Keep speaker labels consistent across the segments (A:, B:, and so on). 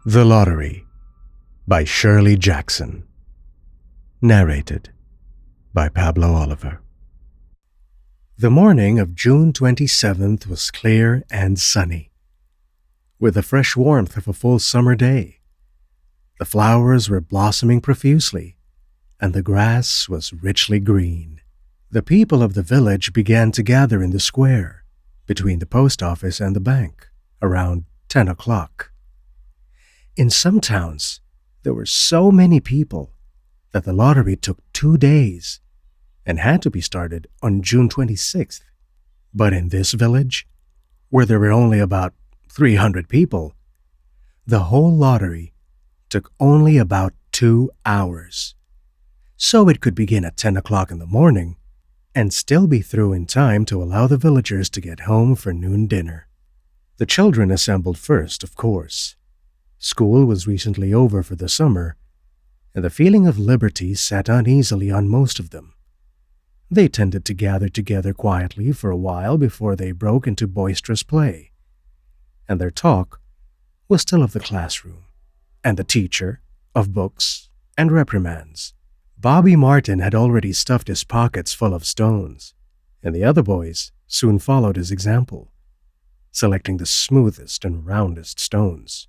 A: The Lottery by Shirley Jackson. Narrated by Pablo Oliver. The morning of June 27th was clear and sunny, with the fresh warmth of a full summer day. The flowers were blossoming profusely, and the grass was richly green. The people of the village began to gather in the square between the post office and the bank around 10 o'clock. In some towns, there were so many people that the lottery took 2 days and had to be started on June 26th. But in this village, where there were only about 300 people, the whole lottery took only about 2 hours. So it could begin at 10 o'clock in the morning and still be through in time to allow the villagers to get home for noon dinner. The children assembled first, of course. School was recently over for the summer, and the feeling of liberty sat uneasily on most of them. They tended to gather together quietly for a while before they broke into boisterous play, and their talk was still of the classroom, and the teacher, of books and reprimands. Bobby Martin had already stuffed his pockets full of stones, and the other boys soon followed his example, selecting the smoothest and roundest stones.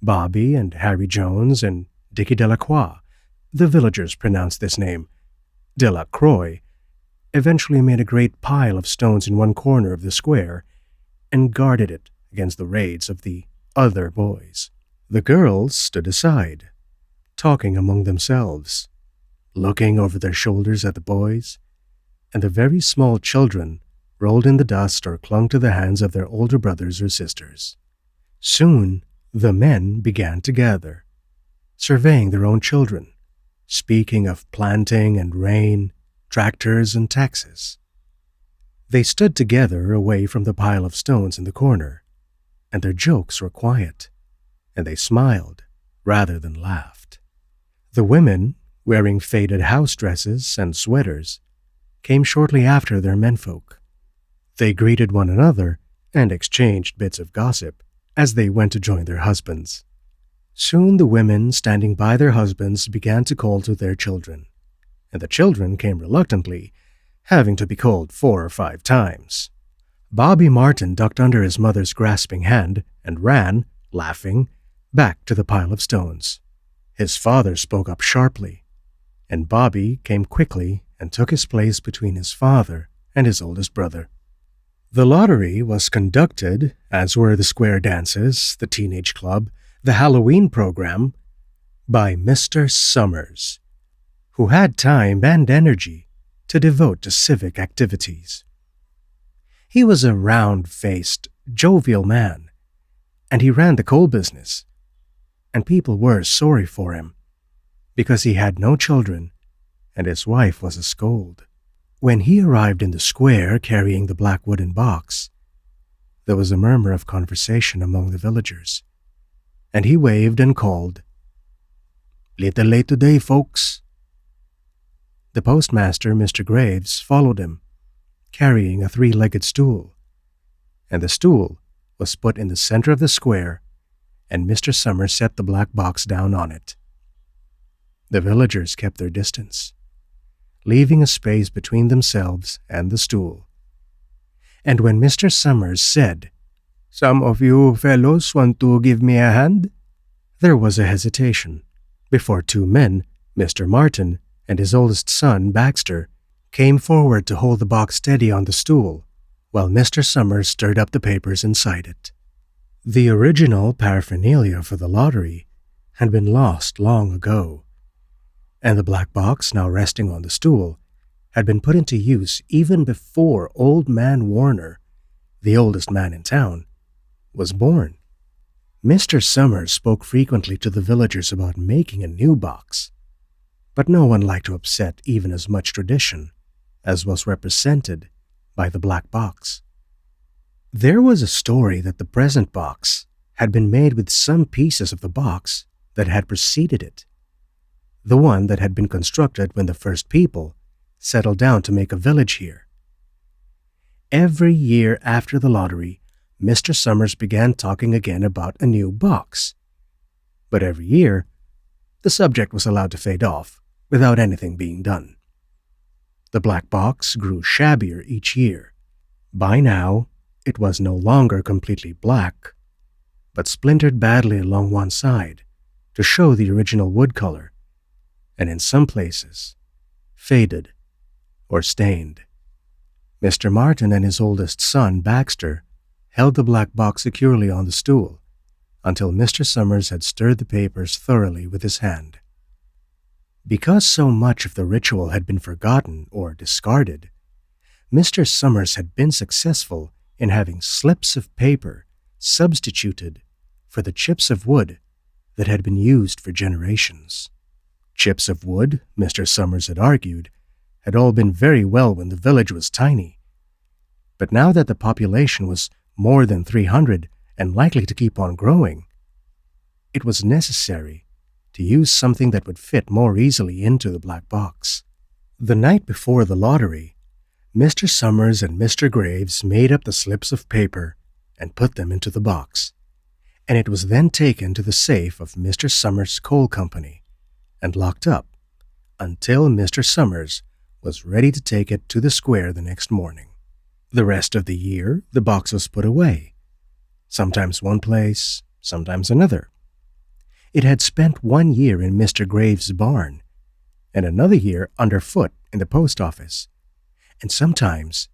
A: Bobby and Harry Jones and Dickie Delacroix, the villagers pronounced this name, Delacroix, eventually made a great pile of stones in one corner of the square and guarded it against the raids of the other boys. The girls stood aside, talking among themselves, looking over their shoulders at the boys, and the very small children rolled in the dust or clung to the hands of their older brothers or sisters. Soon, the men began to gather, surveying their own children, speaking of planting and rain, tractors and taxes. They stood together away from the pile of stones in the corner, and their jokes were quiet, and they smiled rather than laughed. The women, wearing faded house dresses and sweaters, came shortly after their menfolk. They greeted one another and exchanged bits of gossip as they went to join their husbands. Soon the women standing by their husbands began to call to their children, and the children came reluctantly, having to be called 4 or 5 times. Bobby Martin ducked under his mother's grasping hand and ran, laughing, back to the pile of stones. His father spoke up sharply, and Bobby came quickly and took his place between his father and his oldest brother. The lottery was conducted, as were the square dances, the teenage club, the Halloween program, by Mr. Summers, who had time and energy to devote to civic activities. He was a round-faced, jovial man, and he ran the coal business, and people were sorry for him, because he had no children, and his wife was a scold. When he arrived in the square carrying the black wooden box, there was a murmur of conversation among the villagers, and he waved and called, "Little late today, folks." The postmaster, Mr. Graves, followed him, carrying a 3-legged stool, and the stool was put in the center of the square, and Mr. Summers set the black box down on it. The villagers kept their distance, leaving a space between themselves and the stool. And when Mr. Summers said, "Some of you fellows want to give me a hand?" there was a hesitation before 2 men, Mr. Martin and his oldest son, Baxter, came forward to hold the box steady on the stool while Mr. Summers stirred up the papers inside it. The original paraphernalia for the lottery had been lost long ago, and the black box now resting on the stool had been put into use even before Old Man Warner, the oldest man in town, was born. Mr. Summers spoke frequently to the villagers about making a new box, but no one liked to upset even as much tradition as was represented by the black box. There was a story that the present box had been made with some pieces of the box that had preceded it, the one that had been constructed when the first people settled down to make a village here. Every year after the lottery, Mr. Summers began talking again about a new box, But every year, the subject was allowed to fade off without anything being done. The black box grew shabbier each year. By now, it was no longer completely black, but splintered badly along one side to show the original wood color, and in some places, faded or stained. Mr. Martin and his oldest son, Baxter, held the black box securely on the stool until Mr. Summers had stirred the papers thoroughly with his hand. Because so much of the ritual had been forgotten or discarded, Mr. Summers had been successful in having slips of paper substituted for the chips of wood that had been used for generations. Chips of wood, Mr. Summers had argued, had all been very well when the village was tiny. But now that the population was more than 300 and likely to keep on growing, it was necessary to use something that would fit more easily into the black box. The night before the lottery, Mr. Summers and Mr. Graves made up the slips of paper and put them into the box, and it was then taken to the safe of Mr. Summers' coal company and locked up until Mr. Summers was ready to take it to the square the next morning. The rest of the year, the box was put away, sometimes one place, sometimes another. It had spent 1 year in Mr. Graves' barn and another year underfoot in the post office, and sometimes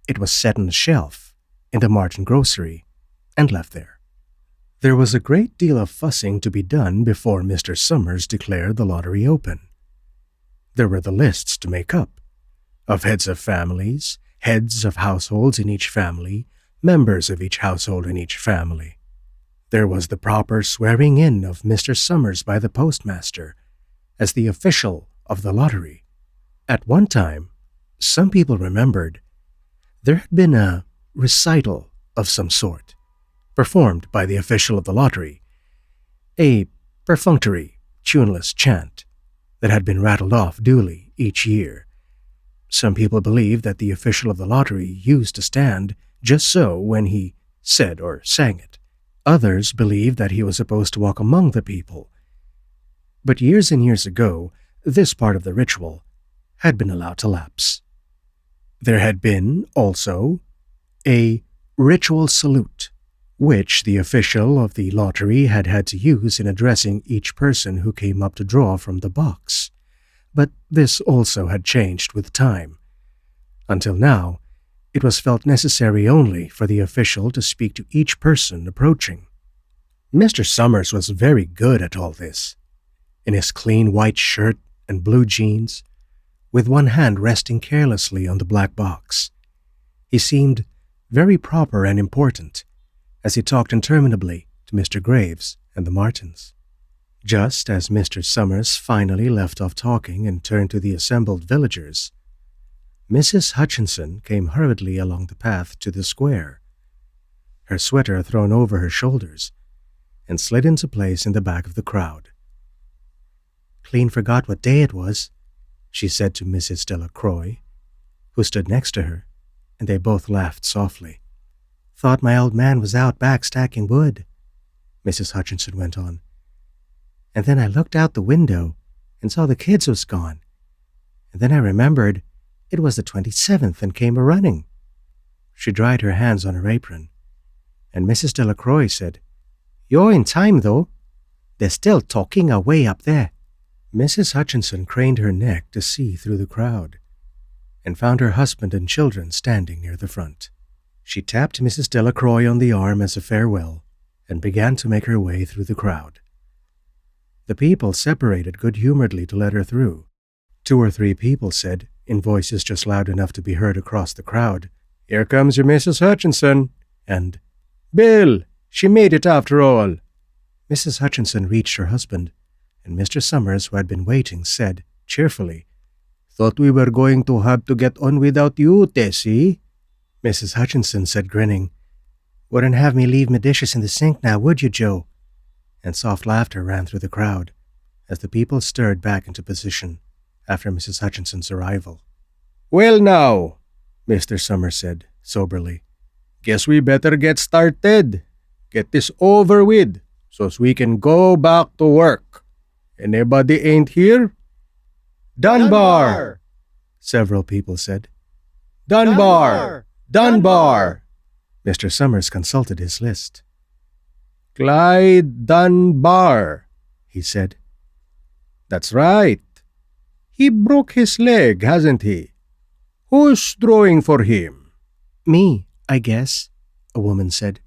A: it was set on a shelf in the Martin grocery and left there. There was a great deal of fussing to be done before Mr. Summers declared the lottery open. There were the lists to make up, of heads of families, heads of households in each family, members of each household in each family. There was the proper swearing in of Mr. Summers by the postmaster as the official of the lottery. At one time, some people remembered, there had been a recital of some sort, performed by the official of the lottery, a perfunctory, tuneless chant that had been rattled off duly each year. Some people believed that the official of the lottery used to stand just so when he said or sang it. Others believed that he was supposed to walk among the people. But years and years ago, this part of the ritual had been allowed to lapse. There had been, also, a ritual salute, which the official of the lottery had had to use in addressing each person who came up to draw from the box. But this also had changed with time. Until now, it was felt necessary only for the official to speak to each person approaching. Mr. Summers was very good at all this. In his clean white shirt and blue jeans, with one hand resting carelessly on the black box, he seemed very proper and important as he talked interminably to Mr. Graves and the Martins. Just as Mr. Summers finally left off talking and turned to the assembled villagers, Mrs. Hutchinson came hurriedly along the path to the square, her sweater thrown over her shoulders, and slid into place in the back of the crowd. "Clean forgot what day it was," she said to Mrs. Delacroix, who stood next to her, and they both laughed softly. "Thought my old man was out back stacking wood," Mrs. Hutchinson went on. "And then I looked out the window and saw the kids was gone. And then I remembered it was the 27th and came a-running." She dried her hands on her apron, and Mrs. Delacroix said, "You're in time, though. They're still talking away up there." Mrs. Hutchinson craned her neck to see through the crowd and found her husband and children standing near the front. She tapped Mrs. Delacroix on the arm as a farewell and began to make her way through the crowd. The people separated good-humoredly to let her through. 2 or 3 people said, in voices just loud enough to be heard across the crowd, "Here comes your Mrs. Hutchinson," and "Bill, she made it after all." Mrs. Hutchinson reached her husband, and Mr. Summers, who had been waiting, said, cheerfully, "Thought we were going to have to get on without you, Tessie." Mrs. Hutchinson said, grinning, "Wouldn't have me leave me dishes in the sink now, would you, Joe?" And soft laughter ran through the crowd as the people stirred back into position after Mrs. Hutchinson's arrival. "Well now," Mr. Summers said, soberly, "guess we better get started. Get this over with." so's we can go back to work. Anybody ain't here? Dunbar! Several people said. Dunbar! Dunbar! Mr. Summers consulted his list. Clyde Dunbar, he said. That's right. He broke his leg, hasn't he? Who's drawing for him? Me, I guess, a woman said,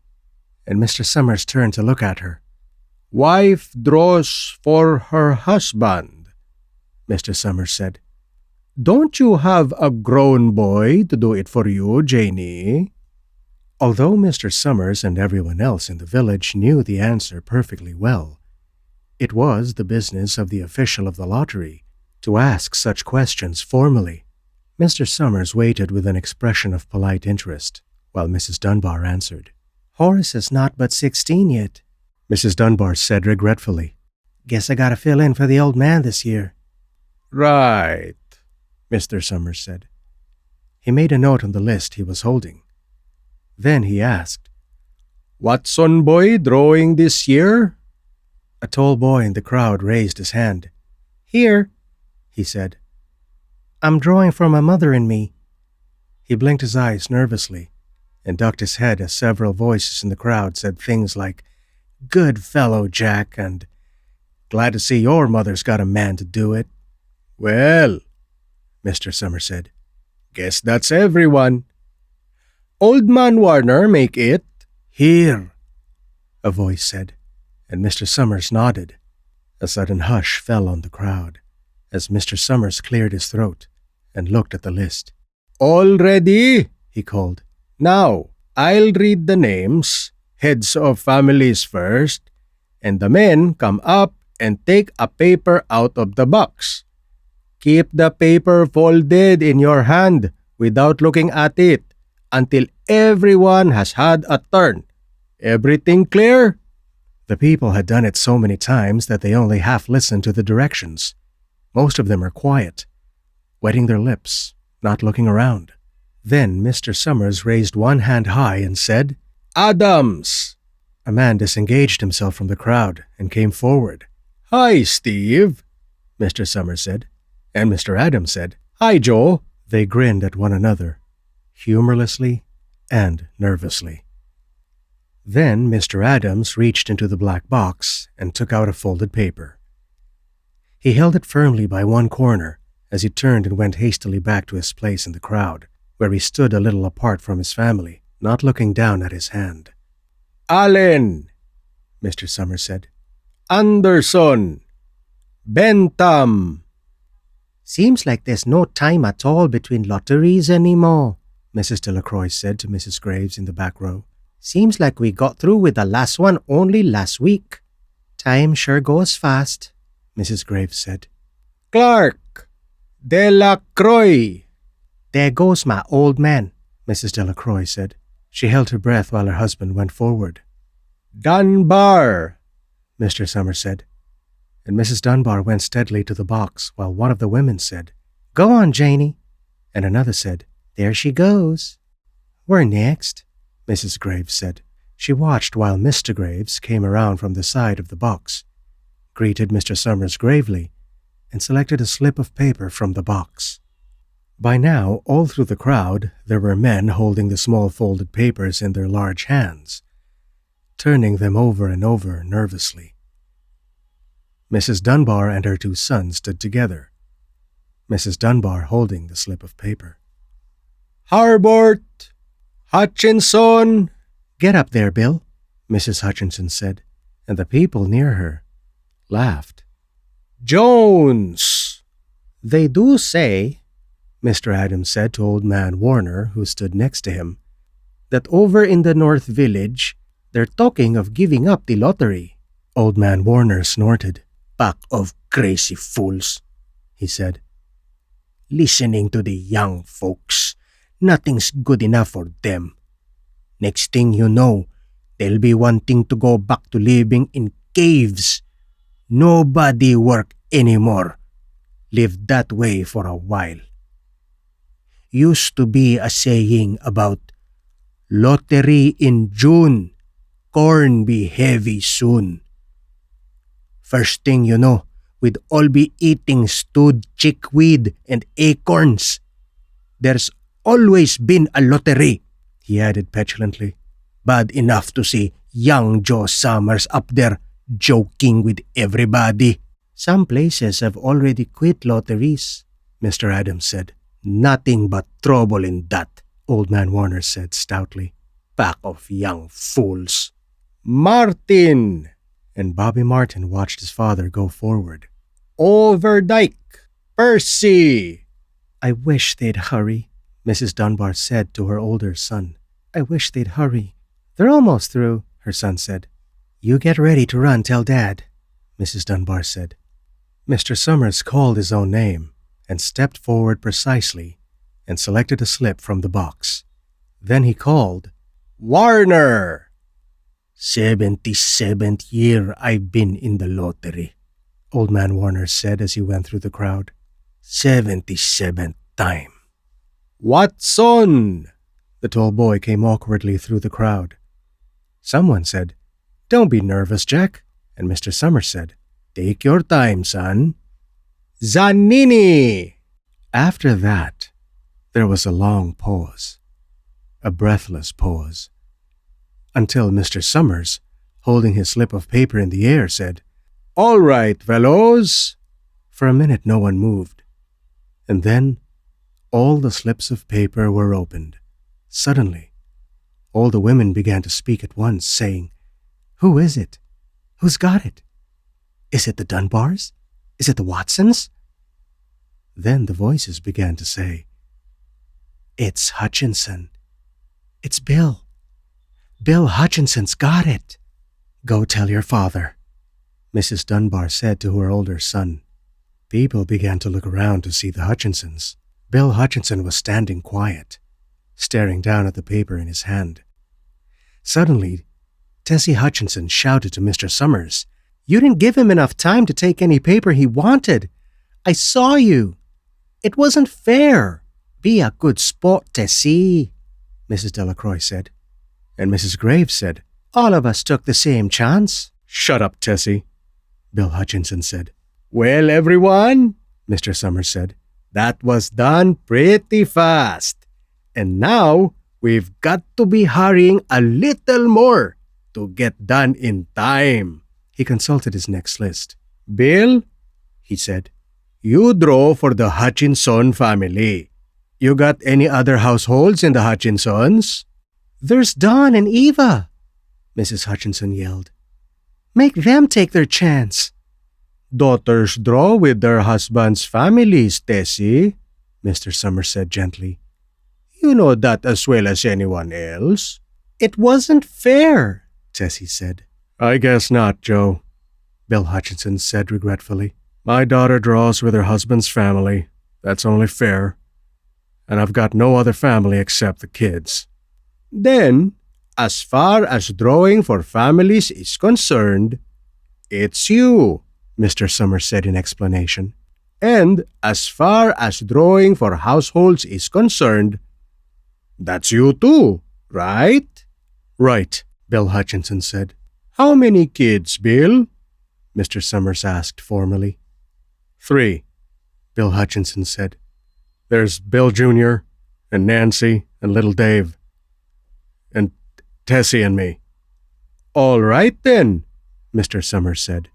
A: and Mr. Summers turned to look at her. Wife draws for her husband, Mr. Summers said. Don't you have a grown boy to do it for you, Janie? Although Mr. Summers and everyone else in the village knew the answer perfectly well, it was the business of the official of the lottery to ask such questions formally. Mr. Summers waited with an expression of polite interest, while Mrs. Dunbar answered. Horace is not but 16 yet, Mrs. Dunbar said regretfully. Guess I gotta fill in for the old man this year. Right, Mr. Summers said. He made a note on the list he was holding. Then he asked, Watson boy drawing this year? A tall boy in the crowd raised his hand. Here, he said. I'm drawing for my mother and me. He blinked his eyes nervously and ducked his head as several voices in the crowd said things like, Good fellow, Jack, and Glad to see your mother's got a man to do it. Well, Mr. Summers said, Guess that's everyone. Old man Warner make it. Here, a voice said, and Mr. Summers nodded. A sudden hush fell on the crowd as Mr. Summers cleared his throat and looked at the list. All ready? He called. Now, I'll read the names, heads of families first, and the men come up and take a paper out of the box. Keep the paper folded in your hand without looking at it until everyone has had a turn. Everything clear? The people had done it so many times that they only half listened to the directions. Most of them were quiet, wetting their lips, not looking around. Then Mr. Summers raised one hand high and said, Adams! A man disengaged himself from the crowd and came forward. Hi, Steve, Mr. Summers said. And Mr. Adams said, Hi, Joe. They grinned at one another, humorlessly and nervously. Then Mr. Adams reached into the black box and took out a folded paper. He held it firmly by one corner as he turned and went hastily back to his place in the crowd, where he stood a little apart from his family, not looking down at his hand. Allen, Mr. Summers said. Anderson. Bentham. Seems like there's no time at all between lotteries anymore, Mrs. Delacroix said to Mrs. Graves in the back row. Seems like we got through with the last one only last week. Time sure goes fast, Mrs. Graves said. Clark. Delacroix. There goes my old man, Mrs. Delacroix said. She held her breath while her husband went forward. Dunbar, Mr. Summers said. And Mrs. Dunbar went steadily to the box while one of the women said, Go on, Janie. And another said, There she goes. We're next, Mrs. Graves said. She watched while Mr. Graves came around from the side of the box, greeted Mr. Summers gravely, and selected a slip of paper from the box. By now, all through the crowd, there were men holding the small folded papers in their large hands, turning them over and over nervously. Mrs. Dunbar and her two sons stood together, Mrs. Dunbar holding the slip of paper. Harbort! Hutchinson! Get up there, Bill, Mrs. Hutchinson said, and the people near her laughed. Jones! They do say, Mr. Adams said to old man Warner, who stood next to him, that over in the North Village, they're talking of giving up the lottery. Old man Warner snorted. Pack of crazy fools, he said. Listening to the young folks, nothing's good enough for them. Next thing you know, they'll be wanting to go back to living in caves. Nobody work anymore. Live that way for a while. Used to be a saying about lottery in June, corn be heavy soon. First thing you know, we'd all be eating stewed chickweed and acorns. There's always been a lottery, he added petulantly. Bad enough to see young Joe Summers up there joking with everybody. Some places have already quit lotteries, Mr. Adams said. Nothing but trouble in that, Old Man Warner said stoutly. Pack of young fools. Martin! And Bobby Martin watched his father go forward. Overdyke! Percy! I wish they'd hurry, Mrs. Dunbar said to her older son. I wish they'd hurry. They're almost through, her son said. You get ready to run, tell Dad, Mrs. Dunbar said. Mr. Summers called his own name and stepped forward precisely and selected a slip from the box. Then he called, Warner! 77th year I've been in the lottery, Old Man Warner said as he went through the crowd. 77th time. Watson! The tall boy came awkwardly through the crowd. Someone said, Don't be nervous, Jack. And Mr. Summers said, Take your time, son. Zanini! After that, there was a long pause, a breathless pause, until Mr. Summers, holding his slip of paper in the air, said, All right, fellows. For a minute no one moved, and then all the slips of paper were opened. Suddenly, all the women began to speak at once, saying, Who is it? Who's got it? Is it the Dunbars? Is it the Watsons? Then the voices began to say, It's Hutchinson. It's Bill. Bill Hutchinson's got it. Go tell your father, Mrs. Dunbar said to her older son. People began to look around to see the Hutchinsons. Bill Hutchinson was standing quiet, staring down at the paper in his hand. Suddenly, Tessie Hutchinson shouted to Mr. Summers, You didn't give him enough time to take any paper he wanted. I saw you. It wasn't fair. Be a good sport, Tessie, Mrs. Delacroix said. And Mrs. Graves said, All of us took the same chance. Shut up, Tessie, Bill Hutchinson said. Well, everyone, Mr. Summers said, that was done pretty fast. And now we've got to be hurrying a little more to get done in time. He consulted his next list. Bill, he said, you draw for the Hutchinson family. You got any other households in the Hutchinsons? There's Don and Eva, Mrs. Hutchinson yelled. Make them take their chance. Daughters draw with their husbands' families, Tessie, Mr. Summers said gently. You know that as well as anyone else. It wasn't fair, Tessie said. I guess not, Joe, Bill Hutchinson said regretfully. My daughter draws with her husband's family. That's only fair. And I've got no other family except the kids. Then, as far as drawing for families is concerned, it's you, Mr. Summers said in explanation. And as far as drawing for households is concerned, that's you too, right? Right, Bill Hutchinson said. How many kids, Bill? Mr. Summers asked formally. 3, Bill Hutchinson said. There's Bill Jr. and Nancy and little Dave. And Tessie and me. All right then, Mr. Summers said.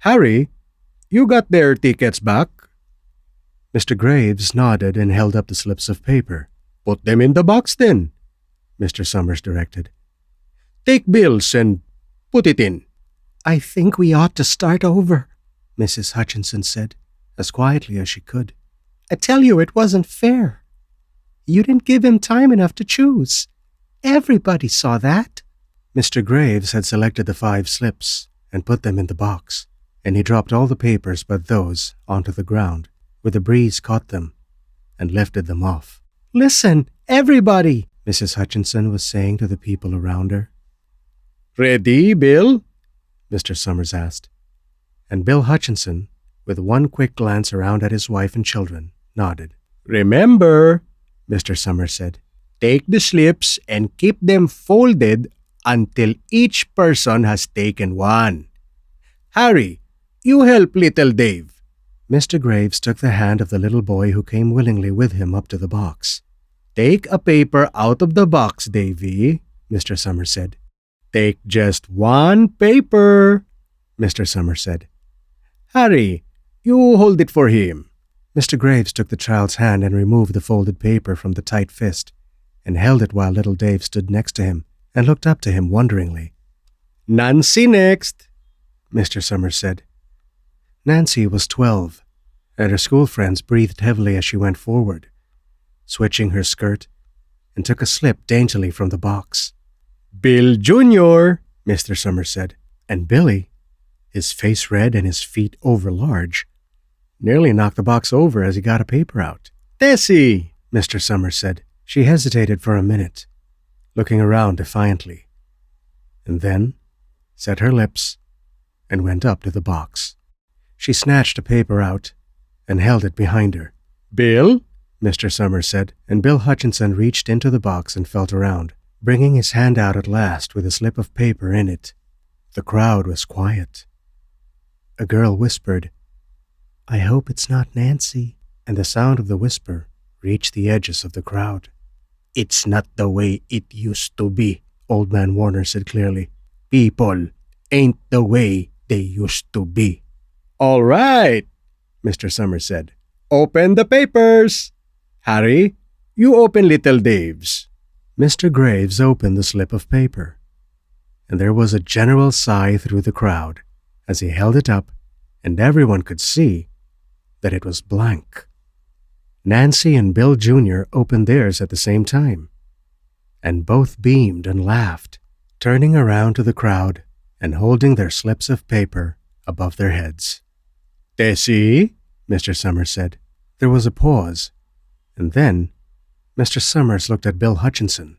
A: Harry, you got their tickets back? Mr. Graves nodded and held up the slips of paper. Put them in the box then, Mr. Summers directed. Take Bill's and put it in. I think we ought to start over, Mrs. Hutchinson said, as quietly as she could. I tell you it wasn't fair. You didn't give him time enough to choose. Everybody saw that. Mr. Graves had selected the 5 slips and put them in the box, and he dropped all the papers but those onto the ground, where the breeze caught them, and lifted them off. Listen, everybody, Mrs. Hutchinson was saying to the people around her. Ready, Bill? Mr. Summers asked. And Bill Hutchinson, with one quick glance around at his wife and children, nodded. Remember, Mr. Summers said, take the slips and keep them folded until each person has taken one. Harry, you help little Dave. Mr. Graves took the hand of the little boy who came willingly with him up to the box. Take a paper out of the box, Davy, Mr. Summers said. Take just one paper, Mr. Summers said. Harry, you hold it for him. Mr. Graves took the child's hand and removed the folded paper from the tight fist and held it while little Dave stood next to him and looked up to him wonderingly. Nancy next, Mr. Summers said. Nancy was 12, and her school friends breathed heavily as she went forward, switching her skirt, and took a slip daintily from the box. Bill Jr., Mr. Summers said, and Billy, his face red and his feet overlarge, nearly knocked the box over as he got a paper out. Tessie, Mr. Summers said. She hesitated for a minute, looking around defiantly, and then set her lips and went up to the box. She snatched a paper out and held it behind her. Bill, Mr. Summers said, and Bill Hutchinson reached into the box and felt around, bringing his hand out at last with a slip of paper in it. The crowd was quiet. A girl whispered, I hope it's not Nancy, and the sound of the whisper reached the edges of the crowd. It's not the way it used to be, Old Man Warner said clearly. People ain't the way they used to be. All right, Mr. Summers said. Open the papers. Harry, you open little Dave's. Mr. Graves opened the slip of paper, and there was a general sigh through the crowd as he held it up, and everyone could see that it was blank. Nancy and Bill Jr. opened theirs at the same time, and both beamed and laughed, turning around to the crowd and holding their slips of paper above their heads. Tessie, Mr. Summers said. There was a pause, and then Mr. Summers looked at Bill Hutchinson,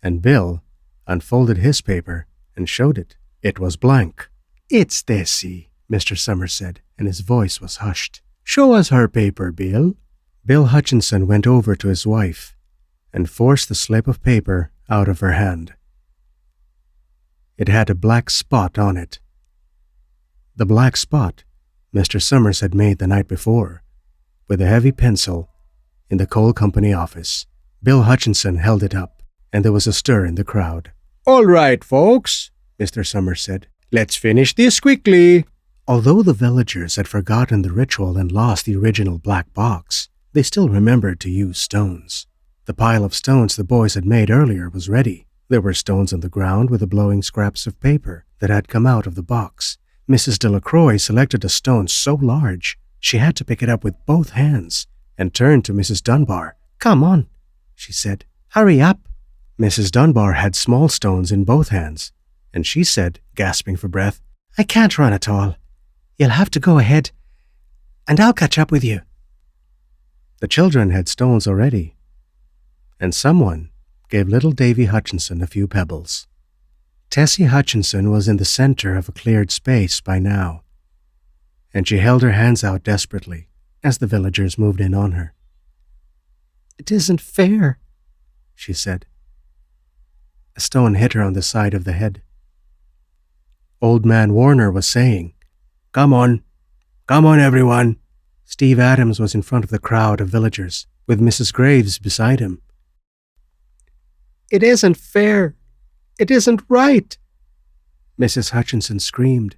A: and Bill unfolded his paper and showed it. It was blank. It's Tessie, Mr. Summers said, and his voice was hushed. Show us her paper, Bill. Bill Hutchinson went over to his wife and forced the slip of paper out of her hand. It had a black spot on it. The black spot Mr. Summers had made the night before, with a heavy pencil, in the coal company office. Bill Hutchinson held it up, and there was a stir in the crowd. All right, folks, Mr. Summers said. Let's finish this quickly. Although the villagers had forgotten the ritual and lost the original black box, they still remembered to use stones. The pile of stones the boys had made earlier was ready. There were stones on the ground with the blowing scraps of paper that had come out of the box. Mrs. Delacroix selected a stone so large she had to pick it up with both hands and turned to Mrs. Dunbar. Come on, she said. Hurry up. Mrs. Dunbar had small stones in both hands, and she said, gasping for breath, I can't run at all. You'll have to go ahead, and I'll catch up with you. The children had stones already, and someone gave little Davy Hutchinson a few pebbles. Tessie Hutchinson was in the center of a cleared space by now, and she held her hands out desperately as the villagers moved in on her. It isn't fair, she said. A stone hit her on the side of the head. Old Man Warner was saying, Come on everyone. Steve Adams was in front of the crowd of villagers, with Mrs. Graves beside him. It isn't fair. It isn't right, Mrs. Hutchinson screamed.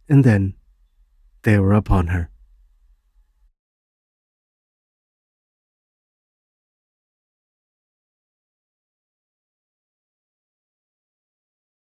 A: And then they were upon her.